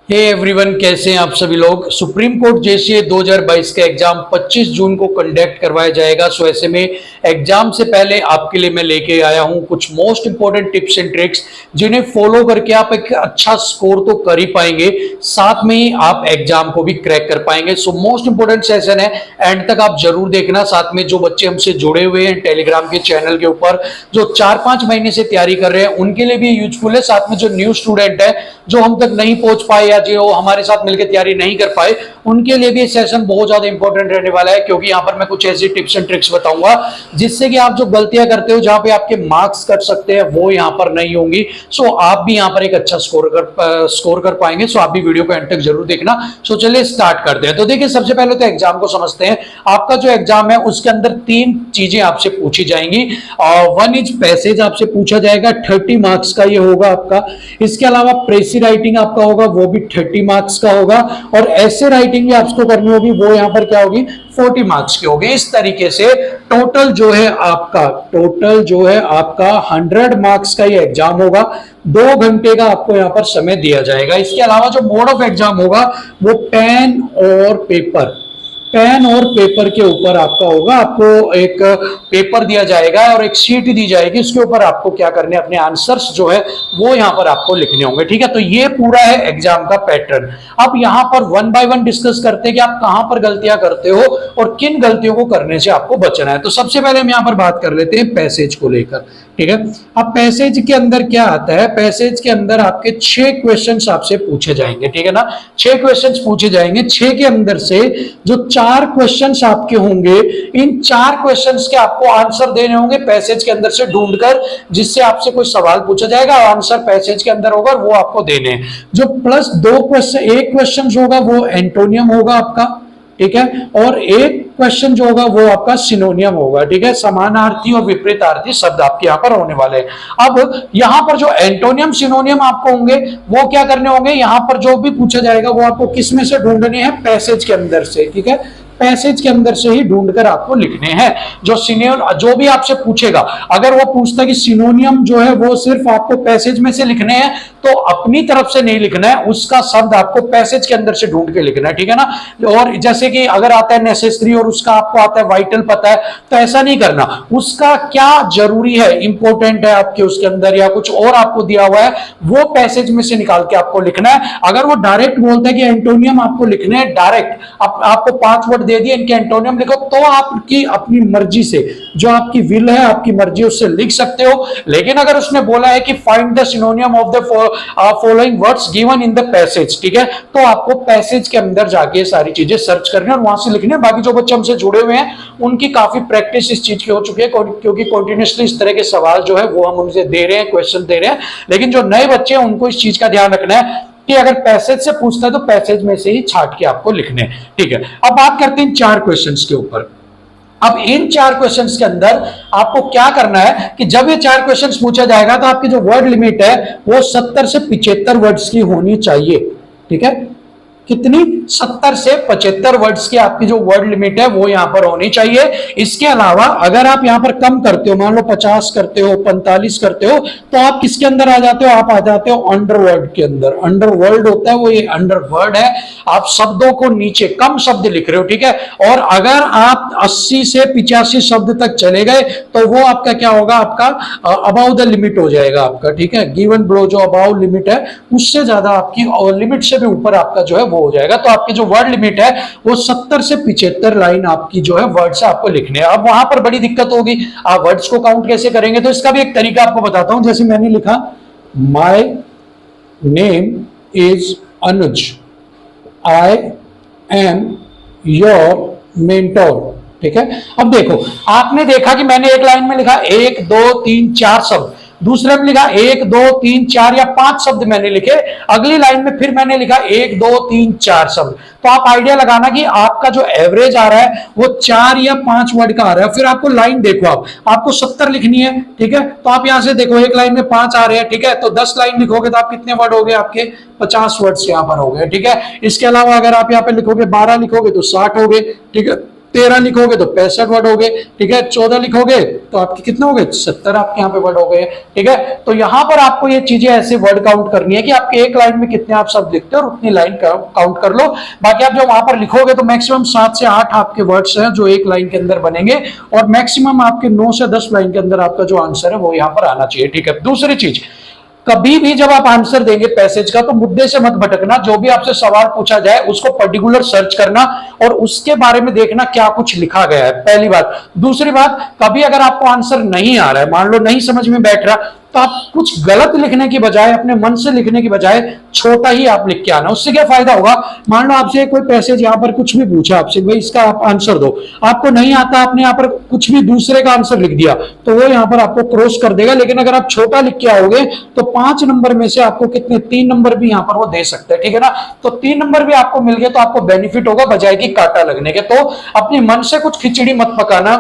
Hey everyone, कैसे हैं आप सभी लोग। सुप्रीम कोर्ट जेसीए 2022 का एग्जाम 25 जून को कंडक्ट करवाया जाएगा। सो ऐसे में एग्जाम से पहले आपके लिए मैं लेके आया हूं कुछ most important tips and tricks, जिन्हें फॉलो करके आप एक अच्छा स्कोर तो कर ही पाएंगे, साथ में ही आप एग्जाम को भी क्रैक कर पाएंगे। सो मोस्ट इंपोर्टेंट सेशन है, एंड तक आप जरूर देखना। साथ में जो बच्चे हमसे जुड़े हुए हैं टेलीग्राम के चैनल के ऊपर, जो 4-5 महीने से तैयारी कर रहे हैं, उनके लिए भी यूजफुल है। साथ में जो न्यू स्टूडेंट है, जो हम तक नहीं पहुंच पाए या जो हमारे साथ मिलकर तैयारी नहीं कर पाए, उनके लिए भी ये सेशन बहुत ज्यादा इंपॉर्टेंट रहने वाला है, क्योंकि यहां पर मैं कुछ ऐसी टिप्स एंड ट्रिक्स बताऊंगा जिससे कि आप जो गलतियां करते हो, जहां पे आपके मार्क्स कट सकते हैं, वो यहां पर नहीं होंगी। सो आप भी यहां पर एक अच्छा स्कोर कर पाएंगे। सो आप भी वीडियो को एंड तक जरूर देखना। सो चलिए स्टार्ट करते हैं। तो देखिए, सबसे पहले तो एग्जाम को समझते हैं। आपका जो एग्जाम है उसके अंदर 3 चीजें आपसे पूछी जाएंगी। वन इज पैसेज आपसे पूछा जाएगा, 30 मार्क्स का ये होगा आपका। इसके अलावा प्रेसी राइटिंग आपका होगा, वो भी 30 मार्क्स का होगा। और ऐसे राइटिंग भी आपको करनी होगी, वो यहां पर क्या होगी, 40 मार्क्स की होगी। इस तरीके से टोटल जो है आपका 100 मार्क्स का ये एग्जाम होगा। 2 घंटे का आपको यहां पर समय दिया जाएगा। इसके अलावा जो मोड ऑफ एग्जाम होगा वो पेन और पेपर के ऊपर आपका होगा। आपको एक पेपर दिया जाएगा और एक शीट दी जाएगी, उसके ऊपर आपको क्या करने, अपने आंसर्स जो है वो यहां पर आपको लिखने होंगे। ठीक है, तो ये पूरा है एग्जाम का पैटर्न। अब यहां पर 1 बाय 1 डिस्कस करते हैं कि आप कहां पर गलतियां करते हो और किन गलतियों को करने से आपको बचना है। तो सबसे पहले हम यहां पर बात कर लेते हैं पैसेज को लेकर। ठीक है, अब पैसेज के अंदर क्या आता है, पैसेज के अंदर आपके 6 क्वेश्चंस आपसे पूछे जाएंगे। ठीक है ना, 6 क्वेश्चंस पूछे जाएंगे। 6 के अंदर से जो 4 क्वेश्चंस आपके होंगे, इन 4 क्वेश्चंस के आपको आंसर देने होंगे पैसेज के अंदर से ढूंढकर, जिससे आपसे कोई सवाल पूछा जाएगा, आंसर पैसेज के अंदर होगा, वो आपको देने हैं। जो प्लस 2 क्वेश्चन, एक क्वेश्चन होगा वो एंटोनियम होगा आपका। ठीक है, और एक क्वेश्चन जो होगा वो आपका सिनोनियम होगा। ठीक है, समानार्थी और विपरीतार्थी शब्द आपके यहां पर होने वाले हैं। अब यहां पर जो एंटोनियम सिनोनियम आपको होंगे, वो क्या करने होंगे, यहां पर जो भी पूछा जाएगा वो आपको किस में से ढूंढने हैं, पैसेज के अंदर से। ठीक है, पैसेज के अंदर से ही ढूंढकर आपको लिखने हैं। जो भी आपसे पूछेगा, अगर वो पूछता है कि सिनोनियम जो है वो सिर्फ आपको पैसेज में से लिखने हैं, तो अपनी तरफ से नहीं लिखना है, उसका शब्द आपको पैसेज के अंदर से ढूंढ के लिखना है। ठीक है ना, और जैसे कि अगर आता है नेसेसरी और उसका आपको आता है वाइटल पता है, तो ऐसा नहीं करना। उसका क्या जरूरी है, इंपॉर्टेंट है आपके उसके अंदर, या कुछ और आपको दिया हुआ है, वो पैसेज में से निकाल के आपको लिखना है। अगर वो डायरेक्ट बोलता है कि एंटोनियम आपको लिखने हैं डायरेक्ट, आपको 5 वर्ड दे दिए, इनके एंटोनियम लिखो, तो आपकी अपनी मर्जी से, जो आपकी विल है, आपकी मर्जी, उससे लिख सकते हो। लेकिन अगर उसने बोला है कि find the सिनोनियम of the following words given in the passage, ठीक है, तो आपको पैसेज के अंदर जाके सारी चीजें सर्च करनी और वहां से लिखने। बाकी जो बच्चे हमसे जुड़े हुए हैं, उनकी काफी प्रैक्टिस इस चीज की हो चुकी है, क्योंकि कंटिन्यूअसली इस तरह के सवाल जो है वो हम उनसे दे रहे हैं, क्वेश्चन दे रहे हैं। लेकिन जो नए बच्चे हैं, उनको इस चीज का ध्यान रखना है कि अगर पैसेज से पूछता है तो पैसेज में से ही छाट के आपको लिखने। ठीक है, अब बात करते हैं 4 क्वेश्चंस के ऊपर। अब इन 4 क्वेश्चंस के अंदर आपको क्या करना है कि जब ये 4 क्वेश्चंस पूछा जाएगा, तो आपकी जो वर्ड लिमिट है वो 70 से 75 वर्ड्स की होनी चाहिए। ठीक है, कितनी, 70 से 75 वर्ड्स की आपकी जो वर्ड लिमिट है वो यहां पर होनी चाहिए। इसके अलावा अगर आप यहां पर कम करते हो, मान लो 50 करते हो, 45 करते हो, तो आप किसके अंदर आ जाते हो, आप आ जाते हो अंडरवर्ड के अंदर। अंडरवर्ड होता है वो, ये अंडरवर्ड है। आप शब्दों को नीचे कम शब्द लिख रहे हो। ठीक है, और अगर आप 80 से 85 शब्द तक चले गए, तो वो आपका क्या होगा, आपका अबाउ द लिमिट हो जाएगा आपका। ठीक है, गिवन बिलो जो अबाउ लिमिट है, उससे ज्यादा आपकी लिमिट से भी ऊपर आपका जो है हो जाएगा। तो आपकी जो वर्ड लिमिट है वो 70 से 75 लाइन आपकी जो है वर्ड्स आपको लिखने हैं। अब वहां पर बड़ी दिक्कत होगी, आप वर्ड्स को काउंट कैसे करेंगे, तो इसका भी एक तरीका आपको बताता हूं। जैसे मैंने लिखा, my name is Anuj, I am your mentor. ठीक है, अब देखो, आपने देखा कि मैंने एक लाइन में लिखा 1 2 3 4 शब्द, दूसरे में लिखा 1 2 3 4 या 5 शब्द मैंने लिखे, अगली लाइन में फिर मैंने लिखा 1 2 3 4 शब्द। तो आप आइडिया लगाना कि आपका जो एवरेज आ रहा है वो 4 या 5 वर्ड का आ रहा है। फिर आपको लाइन देखो, आपको 70 लिखनी है। ठीक है, तो आप यहां से देखो, एक लाइन में 5 आ रहे हैं। ठीक है, तो 10 लाइन लिखोगे तो आप कितने वर्ड हो गए, आपके 50 वर्ड्स यहां पर हो गए। ठीक है, इसके अलावा अगर आप यहां पे लिखोगे 12 लिखोगे तो 60 हो गए। ठीक है, 13 लिखोगे तो 65 वर्ड हो गए, ठीक है। 14 लिखोगे तो आपके कितने हो गए, 70 आपके यहाँ पे वर्ड हो गए, ठीक है। तो यहाँ पर आपको ये चीजें ऐसे वर्ड काउंट करनी है कि आपके एक लाइन में कितने आप शब्द लिखते हो और उतनी लाइन काउंट कर लो। बाकी आप जो वहां पर लिखोगे तो मैक्सिमम 7 से 8 आपके वर्ड्स हैं जो एक लाइन के अंदर बनेंगे, और मैक्सिमम आपके 9 से 10 लाइन के अंदर आपका जो आंसर है वो यहाँ पर आना चाहिए, ठीक है। दूसरी चीज, कभी भी जब आप आंसर देंगे पैसेज का तो मुद्दे से मत भटकना, जो भी आपसे सवाल पूछा जाए उसको पर्टिकुलर सर्च करना और उसके बारे में देखना क्या कुछ लिखा गया है, पहली बात। दूसरी बात, कभी अगर आपको आंसर नहीं आ रहा है, मान लो नहीं समझ में बैठ रहा, तो आप कुछ गलत लिखने की बजाय, अपने मन से लिखने की बजाय छोटा ही आप लिख के आना। उससे क्या फायदा होगा, मान लो आपसे कोई पैसेज यहाँ पर कुछ भी पूछा आपसे, भाई इसका आप आंसर दो, आपको नहीं आता, आपने यहाँ पर कुछ भी दूसरे का आंसर लिख दिया तो वो यहाँ पर आपको क्रॉस कर देगा। लेकिन अगर आप छोटा लिख के आओगे तो 5 नंबर में से आपको कितने, 3 नंबर भी यहाँ पर वो दे सकते हैं, ठीक है ना। तो 3 नंबर भी आपको मिल गए तो आपको बेनिफिट होगा बजाय कि कांटा लगने के। तो अपने मन से कुछ खिचड़ी मत पकाना,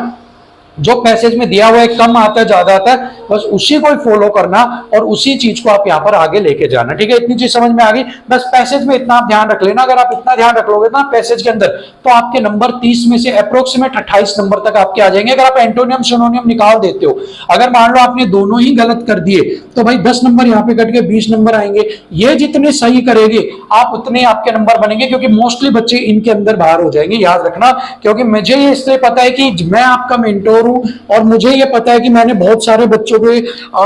जो पैसेज में दिया हुआ है, कम आता है ज्यादा आता है, बस उसी को ही फॉलो करना और उसी चीज को आप यहाँ पर आगे लेके जाना, ठीक है। इतनी चीज समझ में आ गई, बस पैसेज में इतना आप ध्यान रख लेना। अगर आप इतना ध्यान रख लोगे ना पैसेज के अंदर तो आपके नंबर 30 में से अप्रोक्सीमेट 28 नंबर तक आपके आ जाएंगे। अगर आप एंटोनियम सिनोनियम निकाल देते हो, अगर मान लो आपने दोनों ही गलत कर दिए तो भाई 10 नंबर यहाँ पे कट के 20 नंबर आएंगे। ये जितने सही करेंगे आप उतने आपके नंबर बनेंगे, क्योंकि मोस्टली बच्चे इनके अंदर बाहर हो जाएंगे, याद रखना। क्योंकि मुझे ये इसलिए पता है कि मैं आपका मेंटोर हूं और मुझे ये पता है कि मैंने बहुत सारे बच्चों के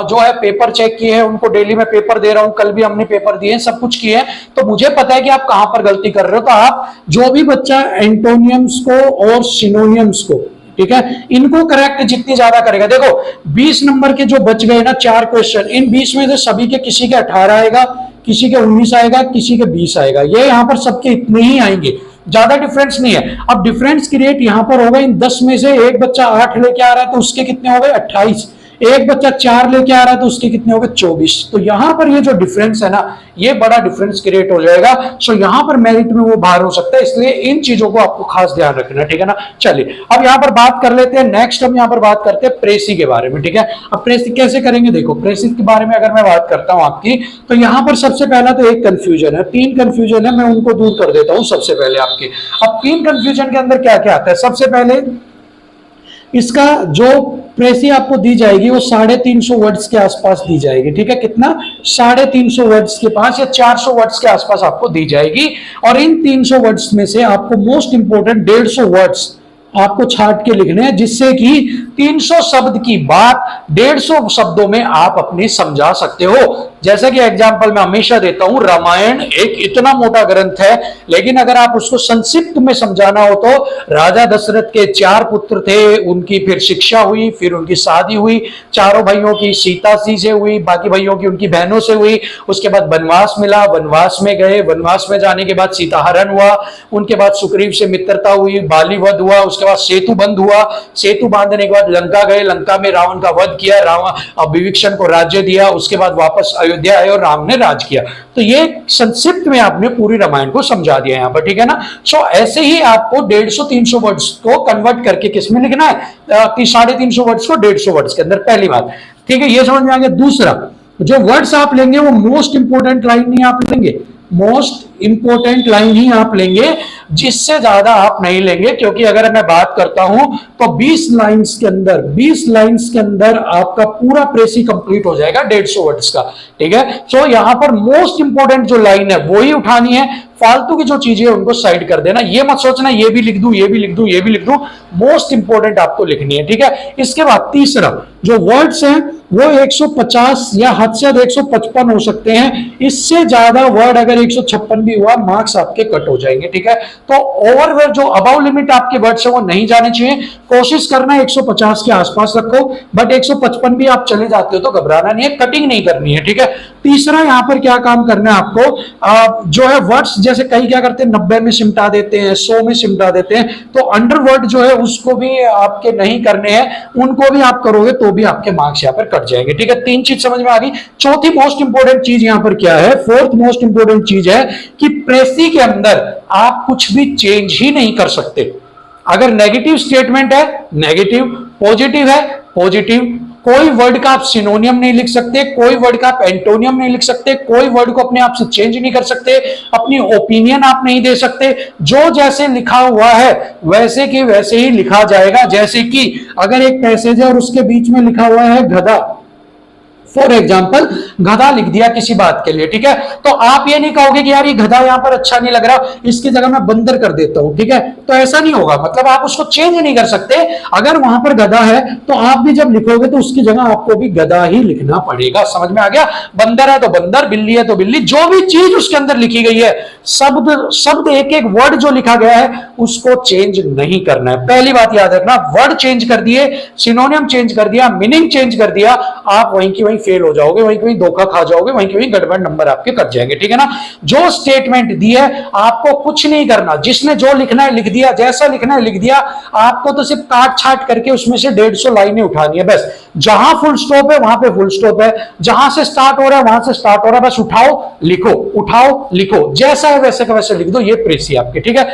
जो है पेपर चेक किए हैं, उनको डेली में पेपर दे रहा हूं, कल भी हमने पेपर दिए हैं, सब कुछ किए हैं। तो मुझे पता है कि आप कहां पर गलती कर रहे हो। तो आप जो भी बच्चा एंटोनियम्स को और सिनोनियम्स को, ठीक है, इनको करेक्ट जितनी ज्यादा करेगा, देखो 20 नंबर के जो बच गए ना 4 क्वेश्चन, इन 20 में से सभी के किसी के 18 आएगा, किसी के 19 आएगा, किसी के 20 आएगा। ये यहां पर सबके इतने ही आएंगे, ज्यादा डिफरेंस नहीं है। अब डिफरेंस की रेट यहां पर होगा, इन 10 में से एक बच्चा 8 लेके आ रहा है तो उसके कितने हो गए, 28। एक बच्चा 4 लेके आ रहा है तो उसके कितने हो गए, 24। तो यहां पर ये जो डिफरेंस है ना, ये बड़ा डिफरेंस क्रिएट हो जाएगा। सो यहां पर मेरिट में वो बाहर हो सकता है, इसलिए इन चीजों को आपको खास ध्यान रखना, ठीक है ना। चलिए अब यहां पर बात कर लेते हैं, नेक्स्ट हम यहां पर बात करते हैं प्रेसी के बारे में, ठीक है। अब प्रेसी कैसे करेंगे, देखो प्रेसी के बारे में अगर मैं बात करता हूं आपकी, तो यहां पर सबसे पहला तो एक कंफ्यूजन है, 3 कंफ्यूजन है, मैं उनको दूर कर देता हूं सबसे पहले आपके। अब 3 कंफ्यूजन के अंदर क्या क्या आता है, सबसे पहले इसका जो प्रेसी आपको दी जाएगी वो 350 वर्ड्स के आसपास दी जाएगी, ठीक है। कितना, 350 वर्ड्स के पास या 400 वर्ड्स के आसपास आपको दी जाएगी। और इन 300 वर्ड्स में से आपको मोस्ट इंपोर्टेंट 150 वर्ड्स आपको छाट के लिखने हैं, जिससे कि 300 शब्द की बात 150 शब्दों में आप अपने समझा सकते हो। जैसे कि एग्जाम्पल मैं हमेशा देता हूं, रामायण एक इतना मोटा ग्रंथ है, लेकिन अगर आप उसको संक्षिप्त में समझाना हो तो राजा दशरथ के 4 पुत्र थे, उनकी फिर शिक्षा हुई, फिर उनकी शादी हुई, चारों भाइयों की सीता जी से हुई, बाकी भाइयों की उनकी बहनों से हुई, उसके बाद वनवास मिला, वनवास में गए, वनवास में जाने के बाद सीता हरण हुआ, उनके बाद सुग्रीव से मित्रता हुई, बाली वध हुआ, उसके बाद सेतु बंद हुआ, सेतु बांधने के बाद लंका गए, लंका में रावण का वध किया, रावण विभीषण को राज्य दिया, उसके बाद वापस अयोध्या आए और राम ने राज किया। तो ये संक्षिप्त में आपने पूरी रामायण को समझा दिया यहाँ पर, ठीक है ना। सो ऐसे ही आपको 150-300 वर्ड्स को कन्वर्ट करके किसमें लिखना है, कि 350 वर्ड्स को 150 वर्ड्स के अंदर, पहली बात, ठीक है, ये समझ में आ गया। दूसरा, जो वर्ड्स आप लेंगे वो मोस्ट इंपोर्टेंट लाइन नहीं आप लेंगे, मोस्ट इंपोर्टेंट लाइन ही आप लेंगे, जिससे ज्यादा आप नहीं लेंगे। क्योंकि अगर मैं बात करता हूं तो 20 लाइंस के अंदर आपका पूरा प्रेसी कंप्लीट हो जाएगा 150 वर्ड्स का, ठीक है। सो यहां पर मोस्ट इंपोर्टेंट जो लाइन है वो ही उठानी है, फालतू की जो चीजें है उनको साइड कर देना। ये मत सोचना ये भी लिख दूं, ये भी लिख दूं, ये भी लिख दूं, मोस्ट इंपोर्टेंट आपको लिखनी है, ठीक है। इसके बाद तीसरा, जो वर्ड्स हैं वो 150 या हद से 155 हो सकते हैं, इससे ज्यादा वर्ड अगर 156 भी हुआ मार्क्स आपके कट हो जाएंगे, ठीक है। तो ओवर जो अबाउ लिमिट आपके वर्ड्स है वो नहीं जाने चाहिए, कोशिश करना 150 के आसपास रखो, बट 155 भी आप चले जाते हो तो घबराना नहीं है, कटिंग नहीं करनी है, ठीक है। तीसरा यहां पर क्या काम करना है आपको, जो है वर्ड्स जैसे कई क्या करते हैं 90 में सिमटा देते हैं, 100 में सिमटा देते हैं, तो अंडरवर्ड जो है उसको भी आपके नहीं करने हैं, उनको भी आप करोगे तो भी आपके मार्क्स यहाँ पर कट जाएंगे, ठीक है। 3 चीज समझ में आ गई। चौथी मोस्ट इंपोर्टेंट चीज यहां पर क्या है, फोर्थ मोस्ट इंपोर्टेंट चीज है कि प्रेसी के अंदर आप कुछ भी चेंज ही नहीं कर सकते। अगर नेगेटिव स्टेटमेंट है नेगेटिव, पॉजिटिव है पॉजिटिव, कोई वर्ड का आप सिनोनियम नहीं लिख सकते, कोई वर्ड का आप एंटोनियम नहीं लिख सकते, कोई वर्ड को अपने आप से चेंज नहीं कर सकते, अपनी ओपिनियन आप नहीं दे सकते। जो जैसे लिखा हुआ है वैसे कि वैसे ही लिखा जाएगा। जैसे कि अगर एक पैसेज है और उसके बीच में लिखा हुआ है गधा, फॉर एग्जाम्पल गधा लिख दिया किसी बात के लिए, ठीक है, तो आप ये नहीं कहोगे कि यार ये गधा यहां पर अच्छा नहीं लग रहा, इसकी जगह मैं बंदर कर देता हूं, ठीक है, तो ऐसा नहीं होगा। मतलब आप उसको चेंज नहीं कर सकते। अगर वहां पर गधा है तो आप भी जब लिखोगे तो उसकी जगह आपको भी गधा ही लिखना पड़ेगा। समझ में आ गया? बंदर है तो बंदर, बिल्ली है तो बिल्ली, जो भी चीज उसके अंदर लिखी गई है, शब्द एक एक वर्ड जो लिखा गया है उसको चेंज नहीं करना है। पहली बात याद रखना, वर्ड चेंज कर दिए, सिनोनियम चेंज कर दिया, मीनिंग चेंज कर दिया, आप वहीं की वहीं फेल हो जाओगे, वहीं कहीं धोखा खा जाओगे, वहीं कहीं गड़बड़ नंबर आपके कट जाएंगे, ठीक है ना। जो स्टेटमेंट दी है आपको कुछ नहीं करना, जिसने जो लिखना है लिख दिया, जैसा लिखना है लिख दिया, आपको तो सिर्फ काट छाट करके उसमें से 150 लाइनें उठानी है बस। जहां फुल स्टॉप है वहां पे फुल स्टॉप है, जहां से स्टार्ट हो रहा है वहां से स्टार्ट हो रहा है, बस उठाओ लिखो, उठाओ लिखो, जैसा है वैसे का वैसे लिख दो। ये प्रेसी आपके, ठीक है।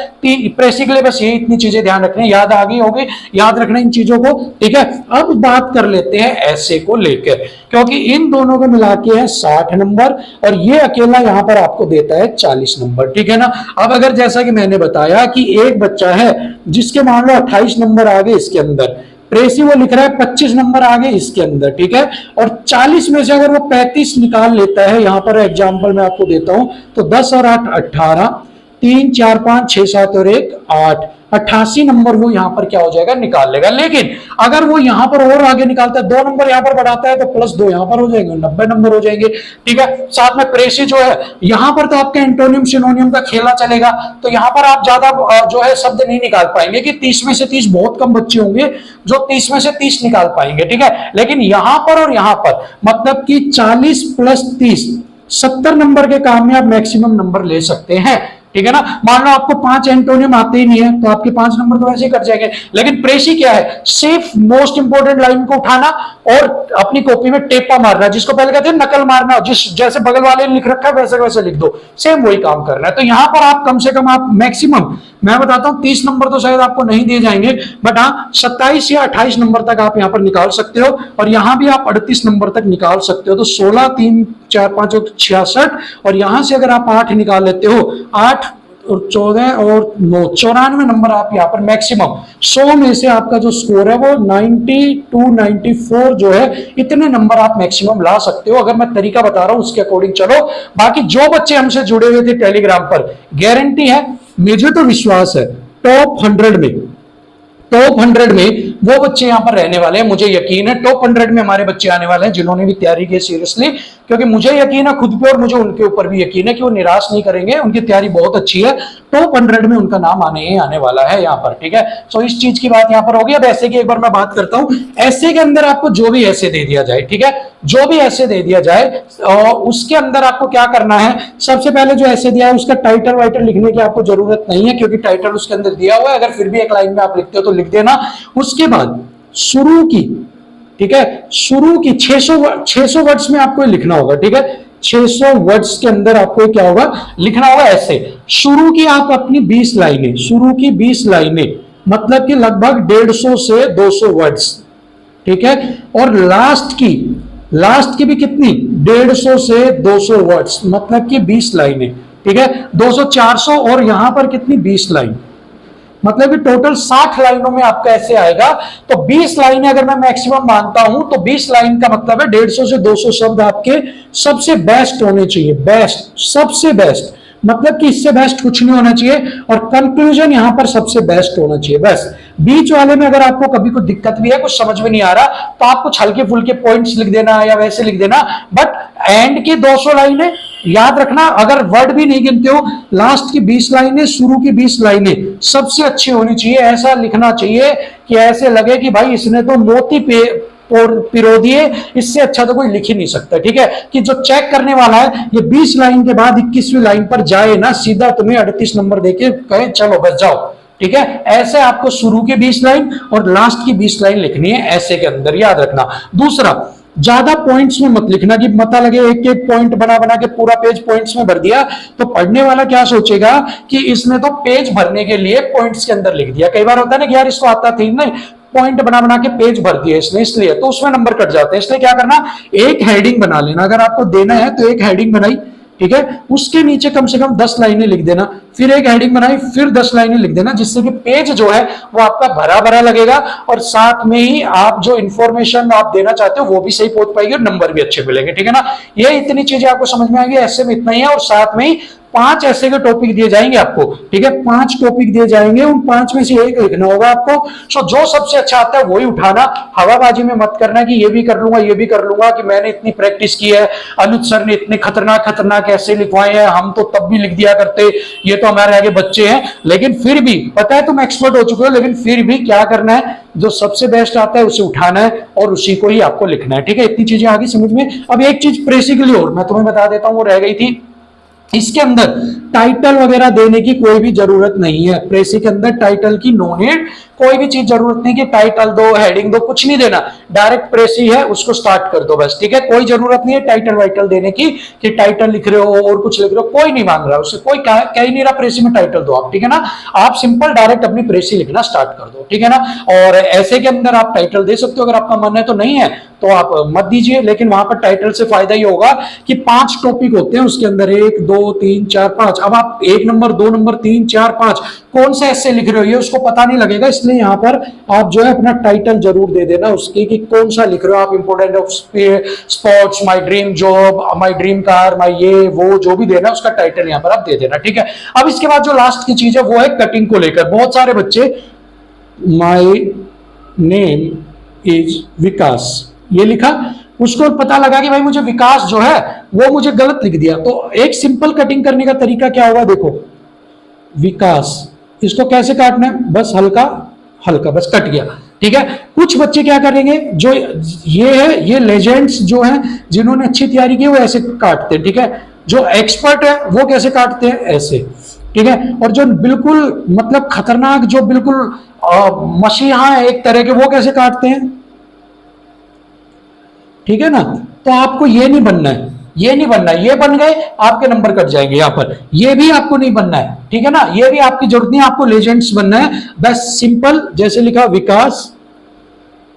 प्रेसी के लिए बस ये इतनी चीजें ध्यान रखनी, याद आ गई होगी, याद रखना इन चीजों को, ठीक है। अब बात कर लेते हैं ऐसे को लेकर, क्योंकि इन दोनों को मिला के है 60 नंबर और ये अकेला यहां पर आपको देता है 40 नंबर, ठीक है ना। अब अगर जैसा कि मैंने बताया कि एक बच्चा है जिसके मान लो 28 नंबर आ गए इसके अंदर, प्रेसी वो लिख रहा है 25 नंबर आ गए इसके अंदर, ठीक है, और 40 में से अगर वो 35 निकाल लेता है, यहां पर एग्जांपल मैं आपको देता हूं, तो 10 और 8 18, 3 4 5 6 7 और 1 8, 88 नंबर वो यहां पर क्या हो जाएगा, निकाल लेगा। लेकिन अगर वो यहां पर और आगे निकालता है, 2 नंबर यहां पर बढ़ाता है, तो +2 यहां पर हो जाएंगे, 90 नंबर हो जाएंगे, ठीक है। साथ में प्रेसी जो है यहां पर तो आपका एंटोनियम सिनोनियम का खेला चलेगा, तो यहां पर आप ज्यादा जो है शब्द नहीं निकाल पाएंगे कि 30 में से 30, बहुत कम बच्चे होंगे जो 30 में से 30 निकाल पाएंगे, ठीक है। लेकिन यहां पर और यहां पर मतलब कि 40 + 30 70 नंबर के काम में आप मैक्सिमम नंबर ले सकते हैं, ठीक है ना। मान लो आपको 5 एंटोनियम आते ही नहीं है तो आपके 5 नंबर तो वैसे ही कट जाएंगे। लेकिन प्रेसी क्या है, सिर्फ मोस्ट इंपोर्टेंट लाइन को उठाना और अपनी कॉपी में टेपा मारना, जिसको पहले कहते हैं नकल मारना, जिस जैसे बगल वाले ने लिख रखा है वैसे वैसे लिख दो, सेम वही काम करना है। तो यहां पर आप कम से कम आप मैक्सिमम, मैं बताता हूं 30 नंबर तो शायद आपको नहीं दिए जाएंगे, बट हाँ 27 या 28 नंबर तक आप यहां पर निकाल सकते हो, और यहां भी आप 38 नंबर तक निकाल सकते हो। तो 16 3 4 5 और 66, और यहां से अगर आप 8 निकाल लेते हो, 8 और 14 और 9, 94 नंबर आप यहाँ पर मैक्सिमम। 100 में से आपका जो स्कोर है वो 92 94 जो है, इतने नंबर आप मैक्सिमम ला सकते हो। अगर मैं तरीका बता रहा हूं उसके अकॉर्डिंग चलो। बाकी जो बच्चे हमसे जुड़े हुए थे टेलीग्राम पर, गारंटी है, मुझे तो विश्वास है, टॉप 100 में वो बच्चे यहां पर रहने वाले हैं। मुझे यकीन है टॉप 100 में हमारे बच्चे आने वाले हैं जिन्होंने भी तैयारी की सीरियसली, क्योंकि मुझे यकीन है खुद पे और मुझे उनके ऊपर भी यकीन है कि वो निराश नहीं करेंगे, उनकी तैयारी बहुत अच्छी है। टॉप 100 में उनका नाम आने वाला है यहाँ पर, ठीक है। सो इस चीज की बात यहाँ पर होगी। अब ऐसे की एक बार मैं बात करता हूं, ऐसे के अंदर आपको जो भी ऐसे दे दिया जाए, ठीक है, जो भी ऐसे दे दिया जाए, उसके अंदर आपको क्या करना है, सबसे पहले जो ऐसे दिया है उसका टाइटल वाइटल लिखने की आपको जरूरत नहीं है, क्योंकि टाइटल उसके अंदर दिया हुआ है। अगर फिर भी एक लाइन में आप लिखते हो तो लिख देना। उसके बाद शुरू की, ठीक है, शुरू की 600 वर्ड्स में आपको लिखना होगा, ठीक है, 600 वर्ड्स के अंदर आपको क्या होगा, लिखना होगा ऐसे। शुरू की आप अपनी 20 लाइनें, शुरू की 20 लाइनें मतलब कि लगभग 150 से 200 वर्ड्स, ठीक है, और लास्ट की भी कितनी, 150 से 200 वर्ड्स मतलब कि 20 लाइनें, ठीक है, 200 400 और यहां पर कितनी 20 लाइन, मतलब कि टोटल 60 लाइनों में आपका ऐसे आएगा। तो 20 लाइनें अगर मैं मैक्सिमम मानता हूं तो 20 लाइन का मतलब है 150 से 200 शब्द आपके सबसे बेस्ट होने चाहिए, बेस्ट, सबसे बेस्ट, मतलब कि इससे बेस्ट कुछ नहीं होना चाहिए, और कंक्लूजन यहां पर सबसे बेस्ट होना चाहिए बस। बीच वाले में अगर आपको कभी कोई दिक्कत भी है, कुछ समझ में नहीं आ रहा, तो आप कुछ हल्के फुल्के पॉइंट्स लिख देना या वैसे लिख देना, बट एंड की 200 लाइनें याद रखना। अगर वर्ड भी नहीं गिनते हो, लास्ट की 20 लाइनें, शुरू की 20 लाइनें सबसे अच्छी होनी चाहिए। ऐसा लिखना चाहिए कि ऐसे लगे कि भाई इसने तो मोती पे और पिरो दिए, इससे अच्छा तो कोई लिख ही नहीं सकता, ठीक है। कि जो चेक करने वाला है ये 20 लाइन के बाद 21वीं लाइन पर जाए ना, सीधा तुम्हें 38 नंबर देके कहे चलो बस जाओ, ठीक है। ऐसे आपको शुरू की 20 लाइन और लास्ट की 20 लाइन लिखनी है ऐसे के अंदर, याद रखना। दूसरा, ज्यादा पॉइंट्स में मत लिखना कि पता लगे एक एक पॉइंट बना बना के पूरा पेज पॉइंट्स में भर दिया, तो पढ़ने वाला क्या सोचेगा कि इसने तो पेज भरने के लिए पॉइंट्स के अंदर लिख दिया। कई बार होता है ना कि यार इसको आता थी नहीं, पॉइंट बना बना के पेज भर दिए इसने, इसलिए तो उसमें नंबर कट जाते हैं। इसलिए क्या करना, एक हेडिंग बना लेना। अगर आपको देना है तो एक हेडिंग बनाई, ठीक है, उसके नीचे कम से कम 10 लाइनें लिख देना, फिर एक हेडिंग बनाई, फिर 10 लाइनें लिख देना, जिससे कि पेज जो है वो आपका भरा भरा लगेगा और साथ में ही आप जो इंफॉर्मेशन आप देना चाहते हो वो भी सही पहुंच पाएगी और नंबर भी अच्छे मिलेंगे, ठीक है ना। ये इतनी चीजें आपको समझ में आएंगी, ऐसे में इतना ही है। और साथ में ही 5 ऐसे के टॉपिक दिए जाएंगे आपको, ठीक है, 5 टॉपिक दिए जाएंगे, उन 5 में से एक लिखना होगा आपको। सो जो सबसे अच्छा आता है वही उठाना, हवाबाजी में मत करना कि ये भी कर लूंगा ये भी कर लूंगा, कि मैंने इतनी प्रैक्टिस की है, अनुज सर ने इतने खतरनाक खतरनाक ऐसे लिखवाए हैं, हम तो तब भी लिख दिया करते, ये तो हमारे आगे बच्चे हैं। लेकिन फिर भी पता है तुम एक्सपर्ट हो चुके हो, लेकिन फिर भी क्या करना है, जो सबसे बेस्ट आता है उसे उठाना है और उसी को ही आपको लिखना है, ठीक है। इतनी चीजें आगे समझ में। अब एक चीज बेसिकली और मैं तुम्हें बता देता हूं, वो रह गई थी। इसके अंदर टाइटल वगैरह देने की कोई भी जरूरत नहीं है। प्रेसी के अंदर टाइटल की नो नीड, कोई भी चीज जरूरत नहीं कि टाइटल दो, हेडिंग दो, कुछ नहीं देना। डायरेक्ट प्रेसी है उसको स्टार्ट कर दो बस, ठीक है। कोई जरूरत नहीं है टाइटल वाइटल देने की, कि टाइटल लिख रहे हो और कुछ लिख रहे हो, कोई नहीं मांग रहा, उससे कोई कह ही नहीं रहा प्रेसी में टाइटल दो आप, ठीक है ना। आप सिंपल डायरेक्ट अपनी प्रेसी लिखना स्टार्ट कर दो, ठीक है ना। और ऐसे के अंदर आप टाइटल दे सकते हो, अगर आपका मन है, तो नहीं है तो आप मत दीजिए। लेकिन वहां पर टाइटल से फायदा ये होगा कि 5 टॉपिक होते हैं उसके अंदर, 1 2 3 4 5। अब आप 1 नंबर 2 नंबर 3 4 5 कौन सा ऐसे लिख रहे हो ये उसको पता नहीं लगेगा, इसलिए यहाँ पर आप जो है अपना टाइटल जरूर दे देना उसकी, कि कौन सा लिख रहे हो आप। Important of sports, my dream job, my dream car, my ये वो जो भी देना उसका टाइटल यहाँ पर आप दे देना, ठीक है। अब इसके बाद जो लास्ट की चीज है वो है कटिंग को लेकर। बहुत सारे बच्चे माय नेम इज विकास ये लिखा, उसको पता लगा कि भाई मुझे विकास जो है वो मुझे गलत लिख दिया। तो एक सिंपल कटिंग करने का तरीका क्या होगा, देखो, विकास, इसको कैसे काटना है, बस हल्का हल्का बस कट गया, ठीक है। कुछ बच्चे क्या करेंगे, जो ये है, ये लेजेंड्स जो हैं जिन्होंने अच्छी तैयारी की वो ऐसे काटते हैं, ठीक है। जो एक्सपर्ट है वो कैसे काटते हैं, ऐसे, ठीक है। और जो बिल्कुल मतलब खतरनाक, जो बिल्कुल मसीहा है एक तरह के, वो कैसे काटते हैं, ठीक है ना। तो आपको ये नहीं बनना है, ये नहीं बनना है, ये बन गए आपके नंबर कट जाएंगे यहाँ पर। ये भी आपको नहीं बनना है, ठीक है ना, ये भी आपकी जरूरत नहीं है, आपको लेजेंड्स बनना है बस। सिंपल जैसे लिखा विकास,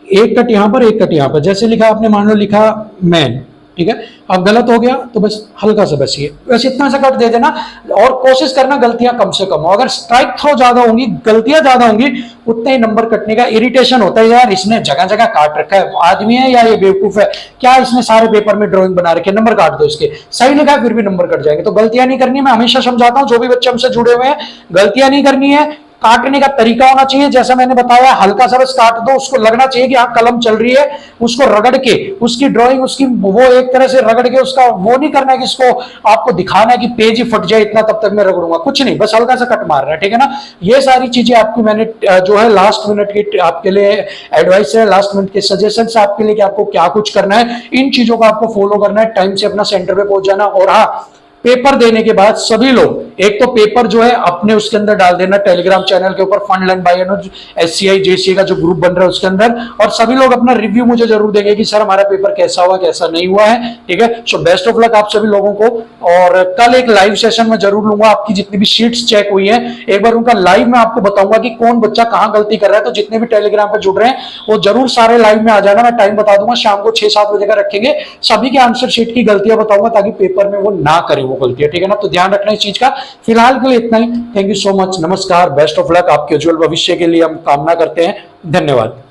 एक कट यहां पर एक कट यहां पर, जैसे लिखा आपने मान लो लिखा मैन, ठीक है। अब गलत हो गया तो बस हल्का सा बस ये बस इतना सा कट दे देना, और कोशिश करना गलतियां कम से कम हो। अगर स्ट्राइक थ्रो ज्यादा होंगी, गलतियां ज्यादा होंगी, उतने ही नंबर कटने का इरिटेशन होता है, यार इसने जगह जगह काट रखा है, आदमी है या ये बेवकूफ है, क्या इसने सारे पेपर में ड्राइंग बना रखे, नंबर काट दो इसके। सही लिखा है फिर भी नंबर कट जाएंगे। तो गलतियां नहीं करनी, मैं हमेशा समझाता हूं जो भी बच्चे हमसे जुड़े हुए हैं, गलतियां नहीं करनी है। काटने का तरीका होना चाहिए, जैसा मैंने बताया, हल्का सा बस काट दो, उसको लगना चाहिए कि हाँ कलम चल रही है, उसको रगड़ के उसकी ड्राइंग, उसकी वो एक तरह से रगड़ के, उसका वो नहीं करना है कि इसको आपको दिखाना है कि पेज ही फट जाए इतना तब तक मैं रगड़ूंगा, कुछ नहीं, बस हल्का सा कट मार रहा है, ठीक है ना। ये सारी चीजें आपकी मैंने जो है लास्ट मिनट की आपके लिए एडवाइस है, लास्ट मिनट के सजेशन आपके लिए कि आपको क्या कुछ करना है, इन चीजों को आपको फॉलो करना है, टाइम से अपना सेंटर पे पहुंच जाना। और हाँ, पेपर देने के बाद सभी लोग एक तो पेपर जो है अपने उसके अंदर डाल देना, टेलीग्राम चैनल के ऊपर, fun learn by Anuj, SCI JCA का जो ग्रुप बन रहा है उसके अंदर, और सभी लोग अपना रिव्यू मुझे जरूर देंगे कि सर हमारा पेपर कैसा हुआ कैसा नहीं हुआ है, ठीक है। सो बेस्ट ऑफ लक आप सभी लोगों को। और कल एक लाइव सेशन में जरूर लूंगा, आपकी जितनी भी शीट्स चेक हुई है एक बार उनका लाइव में आपको बताऊंगा कि कौन बच्चा कहां गलती कर रहा है। तो जितने भी टेलीग्राम पर जुड़ रहे हैं वो जरूर सारे लाइव में आ जाना, मैं टाइम बता दूंगा, शाम को 6-7 बजे का रखेंगे, सभी के आंसर शीट की गलतियां बताऊंगा ताकि पेपर में वो ना करें वो गलतियां, ठीक है ना। तो ध्यान रखना इस चीज का। फिलहाल के लिए इतना ही, थैंक यू सो मच, नमस्कार, बेस्ट ऑफ लक, आपके उज्जवल भविष्य के लिए हम कामना करते हैं, धन्यवाद।